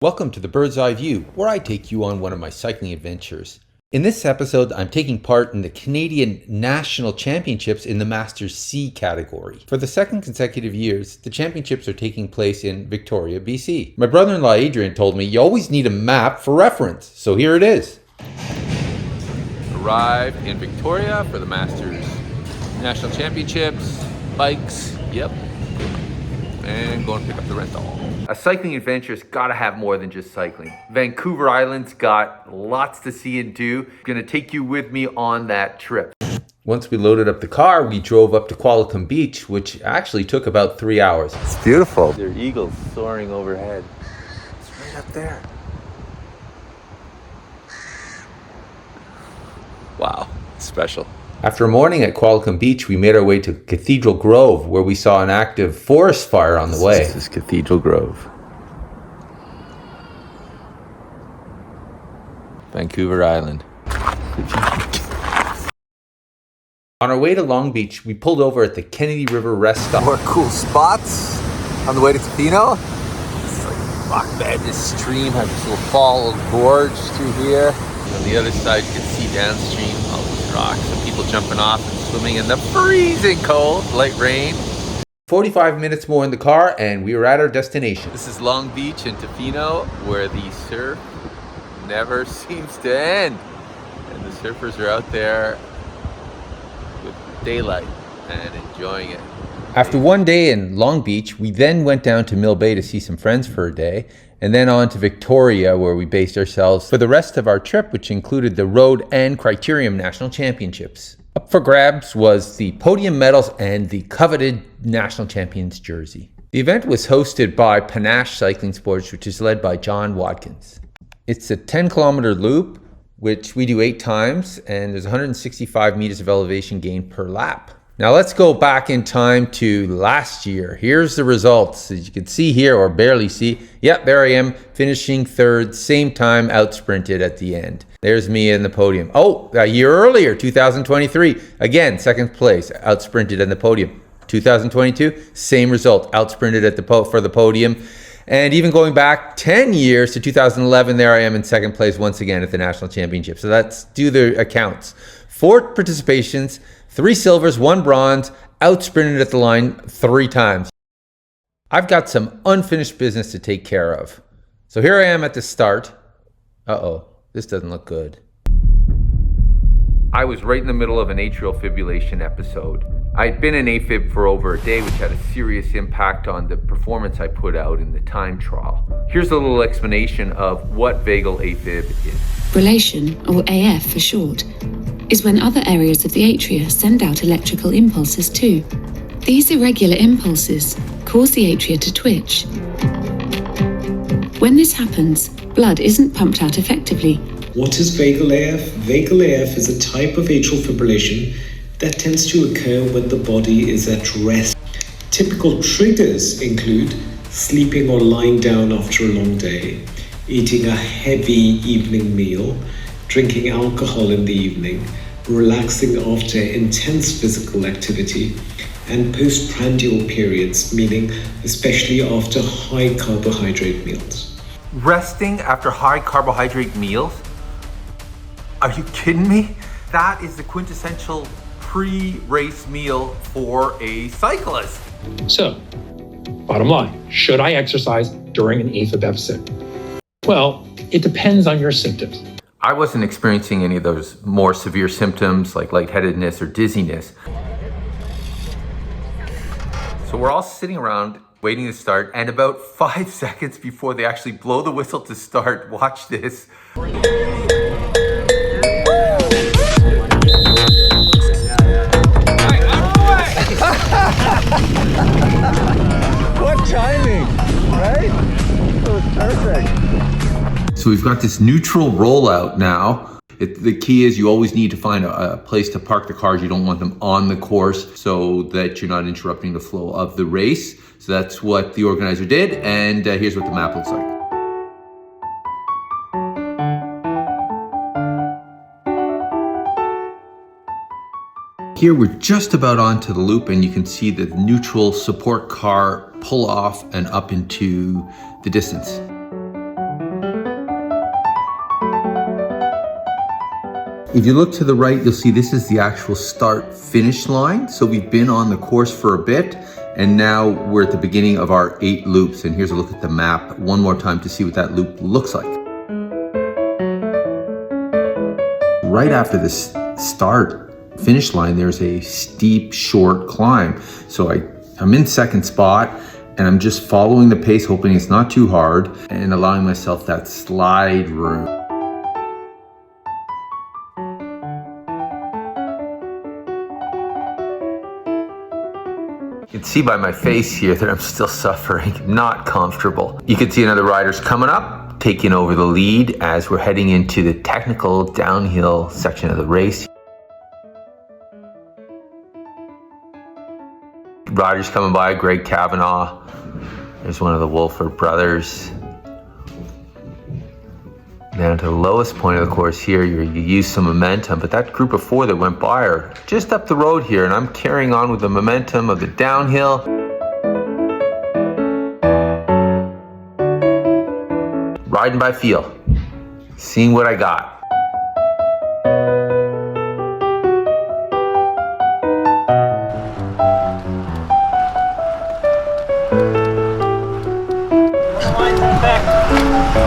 Welcome to the Bird's Eye View, where I take you on one of my cycling adventures. In this episode, I'm taking part in the Canadian National Championships in the Masters C category. For the second consecutive years, the championships are taking place in Victoria, BC. My brother-in-law Adrian told me you always need a map for reference, so here it is. Arrived in Victoria for the Masters National Championships, bikes, yep, and going to pick up the rental. A cycling adventure's gotta have more than just cycling. Vancouver Island's got lots to see and do. Gonna take you with me on that trip. Once we loaded up the car, we drove up to Qualicum Beach, which actually took about 3 hours. It's beautiful. There are eagles soaring overhead. It's right up there. Wow, special. After a morning at Qualicum Beach, we made our way to Cathedral Grove, where we saw an active forest fire on the way. This is Cathedral Grove. Vancouver Island. On our way to Long Beach, we pulled over at the Kennedy River Rest Stop. More cool spots on the way to Tofino. It's like rock bed. This stream has this little fall, little gorge through here. On the other side, you can see downstream all these rocks and people jumping off and swimming in the freezing cold, light rain. 45 minutes more in the car and we were at our destination. This is Long Beach in Tofino, where the surf never seems to end. And the surfers are out there with daylight and enjoying it. After one day in Long Beach, we then went down to Mill Bay to see some friends for a day, and then on to Victoria, where we based ourselves for the rest of our trip, which included the Road and Criterium National Championships. Up for grabs was the podium medals and the coveted National Champions jersey. The event was hosted by Panache Cycling Sports, which is led by John Watkins. It's a 10-kilometer loop, which we do 8 times, and there's 165 meters of elevation gain per lap. Now let's go back in time to last year. Here's the results. As you can see here, or barely see, yep, there I am, finishing third, same time, out sprinted at the end. There's me in the podium. Oh, a year earlier, 2023, again, second place, out sprinted in the podium. 2022, same result, out sprinted at for the podium. And even going back 10 years to 2011, there I am in second place once again at the National Championship. So let's do the accounts. 4 participations, 3 silvers, 1 bronze, out sprinted at the line 3 times. I've got some unfinished business to take care of. So here I am at the start. Uh-oh, this doesn't look good. I was right in the middle of an atrial fibrillation episode. I'd been in AFib for over a day, which had a serious impact on the performance I put out in the time trial. Here's a little explanation of what vagal AFib is. Fibrillation, or AF for short, is when other areas of the atria send out electrical impulses too. These irregular impulses cause the atria to twitch. When this happens, blood isn't pumped out effectively. What is vagal AF? Vagal AF is a type of atrial fibrillation that tends to occur when the body is at rest. Typical triggers include sleeping or lying down after a long day, eating a heavy evening meal, drinking alcohol in the evening, relaxing after intense physical activity, and postprandial periods, meaning especially after high carbohydrate meals. Resting after high carbohydrate meals? Are you kidding me? That is the quintessential pre-race meal for a cyclist. So, bottom line, should I exercise during an AFib episode? Well, it depends on your symptoms. I wasn't experiencing any of those more severe symptoms like lightheadedness or dizziness. So we're all sitting around waiting to start, and about 5 seconds before they actually blow the whistle to start, watch this. What timing, right? That was perfect. So we've got this neutral rollout now. The key is you always need to find a place to park the cars. You don't want them on the course so that you're not interrupting the flow of the race. So that's what the organizer did, and here's what the map looks like. Here we're just about onto the loop, and you can see the neutral support car pull off and up into the distance. If you look to the right, you'll see this is the actual start-finish line. So we've been on the course for a bit, and now we're at the beginning of our 8 loops. And here's a look at the map one more time to see what that loop looks like. Right after this start-finish line, there's a steep, short climb. So I'm in second spot, and I'm just following the pace, hoping it's not too hard, and allowing myself that slide room. You can see by my face here that I'm still suffering, not comfortable. You can see another rider's coming up, taking over the lead as we're heading into the technical downhill section of the race. Riders coming by, Greg Kavanaugh. There's one of the Wolford brothers. Down to the lowest point of the course here, you use some momentum, but that group of 4 that went by are just up the road here, and I'm carrying on with the momentum of the downhill. Riding by feel, seeing what I got.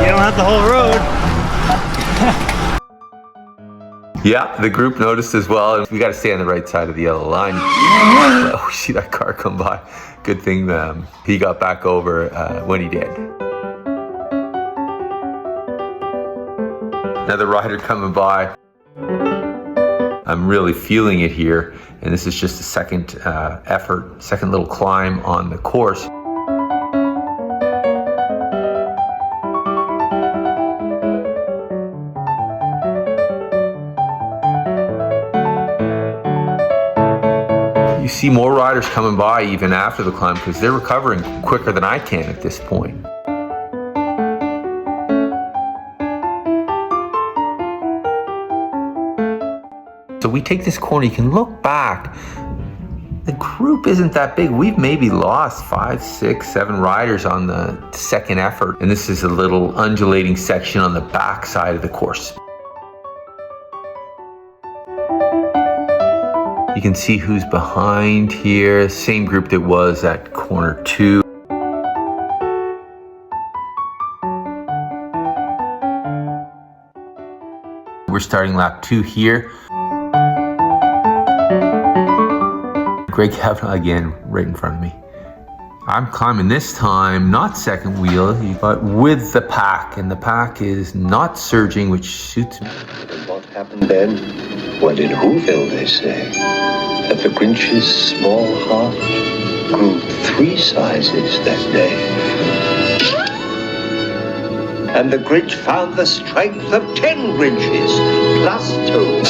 You don't have the whole road. Yeah, the group noticed as well. We got to stay on the right side of the yellow line. Oh, see that car come by. Good thing he got back over when he did. Another rider coming by. I'm really feeling it here, and this is just a second effort, second little climb on the course. You see more riders coming by even after the climb because they're recovering quicker than I can at this point. So we take this corner, you can look back. The group isn't that big. We've maybe lost 5, 6, 7 riders on the second effort. And this is a little undulating section on the back side of the course. You can see who's behind here. Same group that was at corner 2. We're starting lap 2 here. Greg Kavanaugh again, right in front of me. I'm climbing this time, not second wheel, but with the pack. And the pack is not surging, which suits me. And what happened then? Well, in Whoville, they say that the Grinch's small heart grew 3 sizes that day. And the Grinch found the strength of 10 Grinches, plus 2.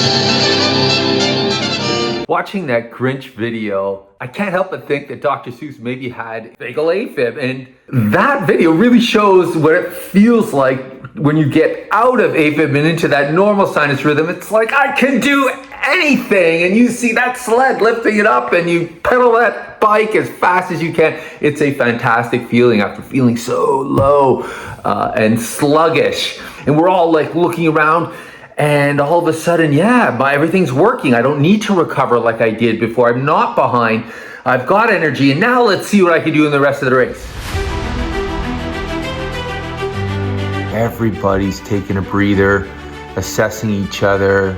Watching that Grinch video, I can't help but think that Dr. Seuss maybe had vagal AFib, and that video really shows what it feels like when you get out of AFib and into that normal sinus rhythm. It's like, I can do anything, and you see that sled lifting it up and you pedal that bike as fast as you can. It's a fantastic feeling after feeling so low and sluggish. And we're all like looking around, and all of a sudden, everything's working. I don't need to recover like I did before. I'm not behind. I've got energy, and now let's see what I can do in the rest of the race. Everybody's taking a breather, assessing each other.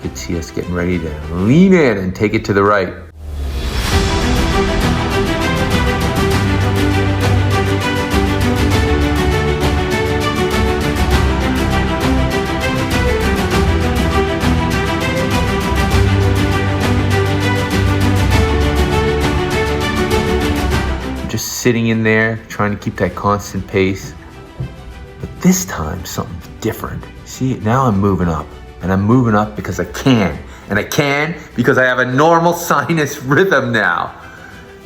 You can see us getting ready to lean in and take it to the right. Just sitting in there, trying to keep that constant pace. But this time, something's different. See, now I'm moving up. And I'm moving up because I can. And I can because I have a normal sinus rhythm now.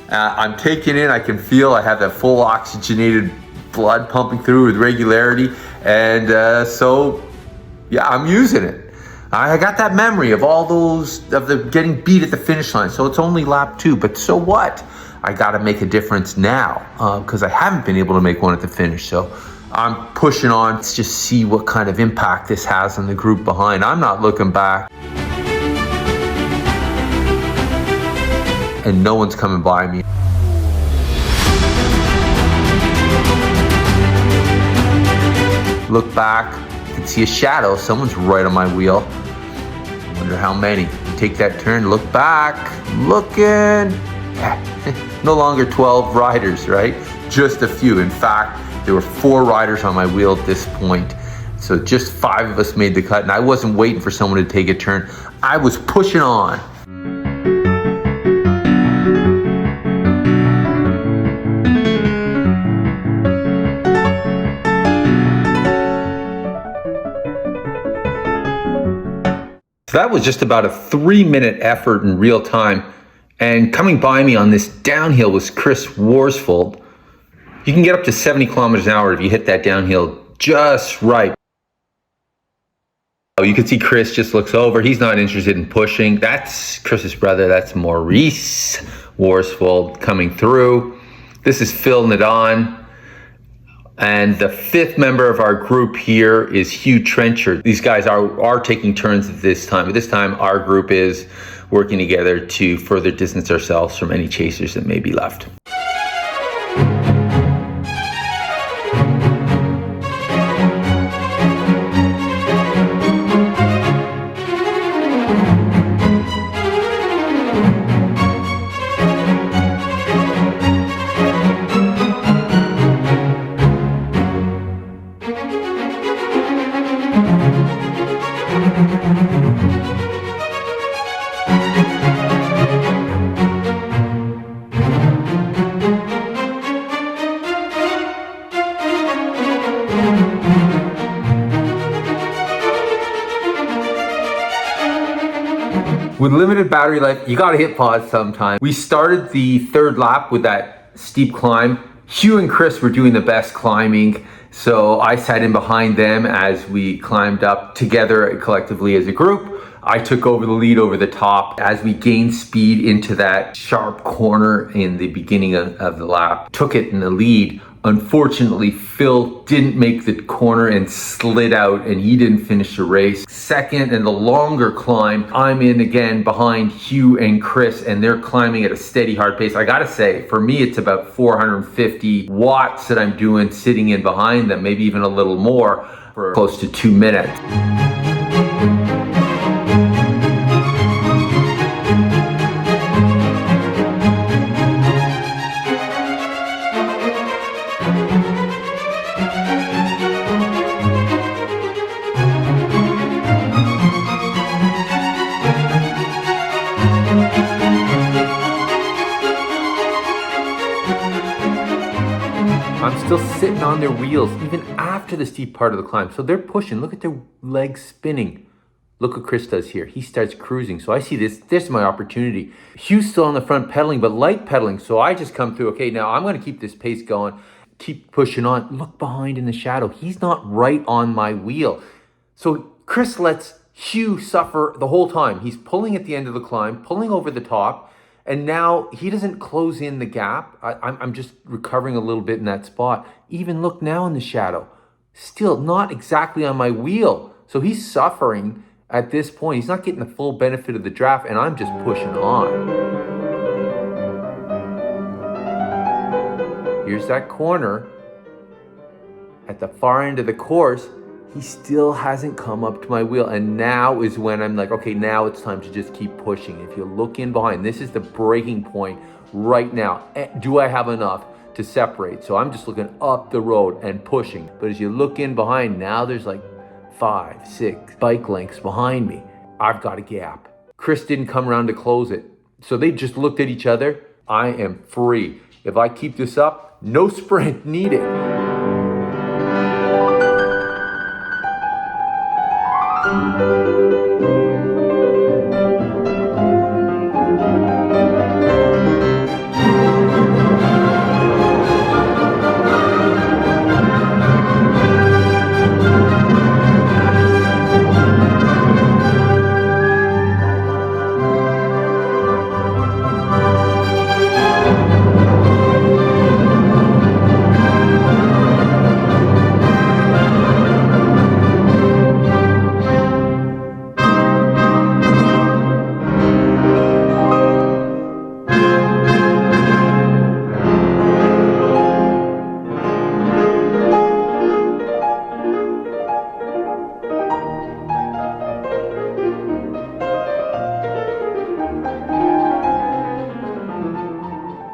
I'm taking in, I can feel I have that full oxygenated blood pumping through with regularity. And I'm using it. I got that memory of all those, of the getting beat at the finish line. So it's only lap 2, but so what? I got to make a difference now because I haven't been able to make one at the finish. So I'm pushing on. Let's just see what kind of impact this has on the group behind. I'm not looking back. And no one's coming by me. Look back, you can see a shadow. Someone's right on my wheel. Wonder how many. Take that turn, look back, looking. Yeah. No longer 12 riders, right? Just a few. In fact, there were 4 riders on my wheel at this point. So just 5 of us made the cut, and I wasn't waiting for someone to take a turn. I was pushing on. So that was just about a 3-minute effort in real time. And coming by me on this downhill was Chris Worsfold. You can get up to 70 kilometers an hour if you hit that downhill just right. You can see Chris just looks over. He's not interested in pushing. That's Chris's brother. That's Maurice Worsfold coming through. This is Phil Nadon. And the 5th member of our group here is Hugh Trenchard. These guys are taking turns at this time. At this time, our group is working together to further distance ourselves from any chasers that may be left. With limited battery life, you gotta hit pause sometime. We started the 3rd lap with that steep climb. Hugh and Chris were doing the best climbing, so I sat in behind them as we climbed up together collectively as a group. I took over the lead over the top as we gained speed into that sharp corner in the beginning of the lap. Took it in the lead. Unfortunately, Phil didn't make the corner and slid out, and he didn't finish the race. Second, and the longer climb, I'm in again behind Hugh and Chris, and they're climbing at a steady, hard pace. I gotta say, for me, it's about 450 watts that I'm doing sitting in behind them, maybe even a little more, for close to 2 minutes. I'm still sitting on their wheels even after the steep part of the climb. So they're pushing. Look at their legs spinning. Look what Chris does here. He starts cruising. So I see this. This is my opportunity. Hugh's still on the front pedaling, but light pedaling. So I just come through. Okay, now I'm going to keep this pace going. Keep pushing on. Look behind in the shadow. He's not right on my wheel. So Chris lets Hugh suffer the whole time. He's pulling at the end of the climb, pulling over the top. And now he doesn't close in the gap. I'm just recovering a little bit in that spot. Even look now in the shadow. Still not exactly on my wheel. So he's suffering at this point. He's not getting the full benefit of the draft, and I'm just pushing on. Here's that corner. At the far end of the course, he still hasn't come up to my wheel. And now is when I'm like, okay, now it's time to just keep pushing. If you look in behind, this is the breaking point right now. Do I have enough to separate? So I'm just looking up the road and pushing. But as you look in behind, now there's like 5, 6 bike lengths behind me. I've got a gap. Chris didn't come around to close it. So they just looked at each other. I am free. If I keep this up, no sprint needed.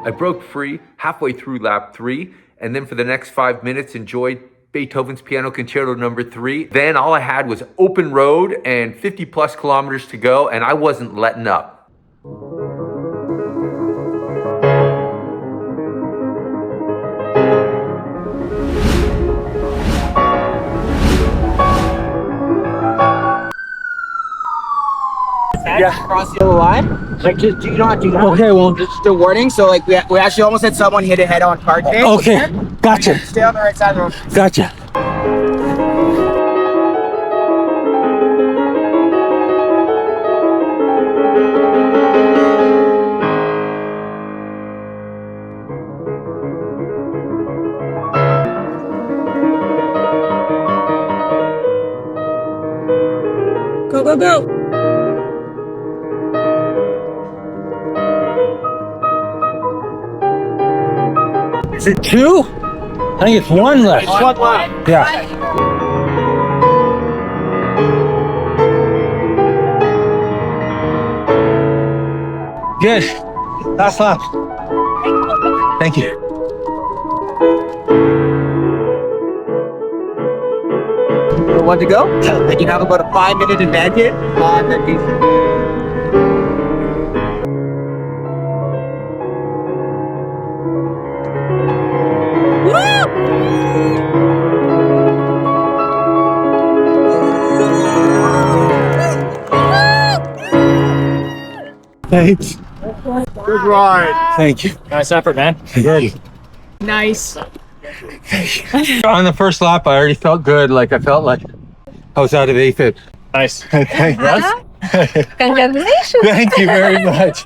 I broke free halfway through lap 3, and then for the next 5 minutes enjoyed Beethoven's Piano Concerto No. 3. Then all I had was open road and 50 plus kilometers to go, and I wasn't letting up. Across the other line. Like, just do not do that. Okay, well, just a warning. So, like, we actually almost had someone hit a head-on car today. Okay, gotcha. Stay on the right side of the road. Gotcha. Go, go, go. Is it 2? I think it's 1 left. It's 1 left. Yeah. Good. Last lap. Thank you. Want to go? Like, you have about a 5-minute advantage on the Thanks. Good ride. Thank you. Nice effort, man. Good. Nice. On the first lap, I already felt good. Like I felt like I was out of AFib. Nice. Congratulations. Thank you very much.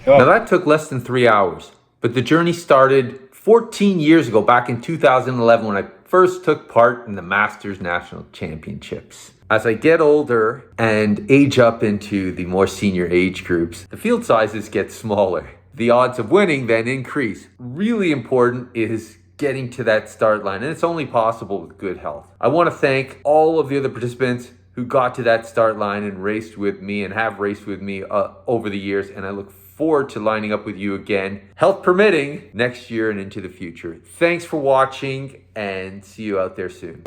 Now that took less than 3 hours, but the journey started 14 years ago, back in 2011, when I first took part in the Masters National Championships. As I get older and age up into the more senior age groups, the field sizes get smaller. The odds of winning then increase. Really important is getting to that start line, and it's only possible with good health. I want to thank all of the other participants who got to that start line and raced with me and have raced with me over the years, and I look forward to lining up with you again, health permitting, next year and into the future. Thanks for watching, and see you out there soon.